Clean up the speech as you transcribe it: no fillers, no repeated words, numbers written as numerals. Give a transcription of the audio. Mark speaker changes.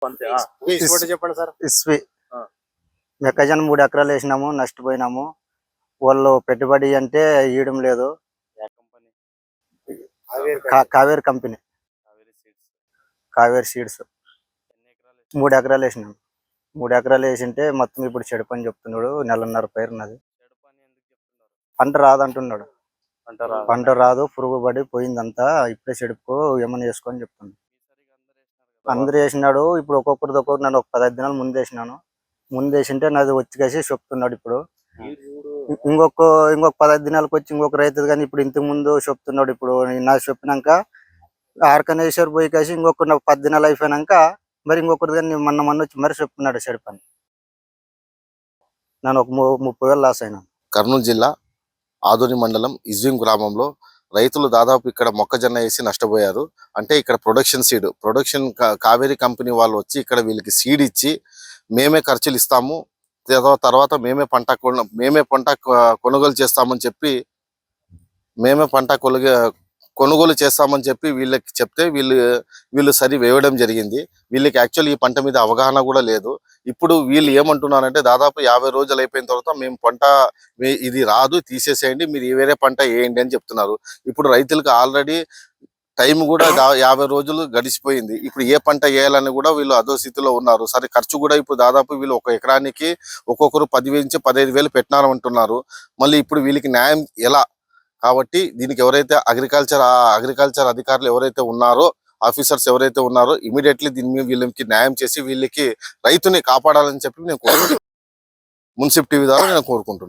Speaker 1: అంతే. చెప్పండి సార్.
Speaker 2: ఇస్వి
Speaker 1: ఆ.
Speaker 2: మెక్కజొన్న 3 ఎకరాలు వేసినాము, నష్టపోయినాము. వాళ్ళు పెట్టుబడి అంటే ఇవ్వడం లేదు. కావేరి కంపెనీ, కావేరి సీడ్స్ 3 ఎకరాలు వేసినాము. 3 ఎకరాలు వేసింటే మొత్తం ఇప్పుడు చెడు పని చెప్తున్నాడు. నెలన్నర పైరున్నది. పంట రాదంటున్నాడు. పంట రాదు, పురుగు పడి పోయిందంతా. ఇప్పుడే చెడుపు ఏమన్నా చేసుకొని చెప్తున్నాడు. అందరు వేసినాడు. ఇప్పుడు ఒక్కొక్కరు నన్ను ఒక 15 దినాలు ముందు వేసినాను. ముందు వేసింటే నాది వచ్చి చెప్తున్నాడు. ఇప్పుడు ఇంకొక 15 దినాలకు వచ్చి ఇంకొక రైతు కానీ ఇప్పుడు ఇంతకు ముందు చెప్తున్నాడు. ఇప్పుడు నాకు చెప్పినాక ఆర్కనేశ్వర్ పోయి కాసి ఇంకొక 10 దినాలు అయిపోయినాక మరి ఇంకొకటి కానీ మొన్న వచ్చి మరి చెప్తున్నాడు చెడు పని. నేను ఒక 30,000 లాస్ అయినా.
Speaker 3: కర్నూలు జిల్లా ఆదోని మండలం ఇజ్విం గ్రామంలో రైతులు దాదాపు ఇక్కడ మొక్కజొన్న వేసి నష్టపోయారు. అంటే ఇక్కడ ప్రొడక్షన్ కావేరీ కంపెనీ వాళ్ళు వచ్చి ఇక్కడ వీళ్ళకి సీడ్ ఇచ్చి మేమే ఖర్చులు ఇస్తాము, తర్వాత మేమే పంట కొనుగోలు చేస్తామని చెప్పి కొనుగోలు చేస్తామని చెప్పి వీళ్ళకి చెప్తే వీళ్ళు సరి వేయడం జరిగింది. వీళ్ళకి యాక్చువల్లీ ఈ పంట మీద అవగాహన కూడా లేదు. ఇప్పుడు వీళ్ళు ఏమంటున్నారంటే దాదాపు 50 రోజులు అయిపోయిన తర్వాత మేము పంట ఇది రాదు, తీసేసేయండి, మీరు వేరే పంట వేయండి అని చెప్తున్నారు. ఇప్పుడు రైతులకు ఆల్రెడీ టైం కూడా 50 రోజులు గడిచిపోయింది. ఇప్పుడు ఏ పంట వేయాలని కూడా వీళ్ళు అదో స్థితిలో ఉన్నారు. సరే ఖర్చు కూడా ఇప్పుడు దాదాపు వీళ్ళు ఒక ఎకరానికి ఒక్కొక్కరు 10,000 నుంచి 15,000 పెట్టినారంటున్నారు. మళ్ళీ ఇప్పుడు వీళ్ళకి న్యాయం ఎలా? కాబట్టి దీనికి ఎవరైతే అగ్రికల్చర్ అధికారులు ఎవరైతే ఉన్నారో, ఆఫీసర్స్ ఎవరైతే ఉన్నారో ఇమీడియట్లీ దీని మీద వీళ్ళకి న్యాయం చేసి వీళ్ళకి రైతుని కాపాడాలని చెప్పి నేను మున్సిపల్ టీవీ ద్వారా నేను కోరుకుంటున్నాను.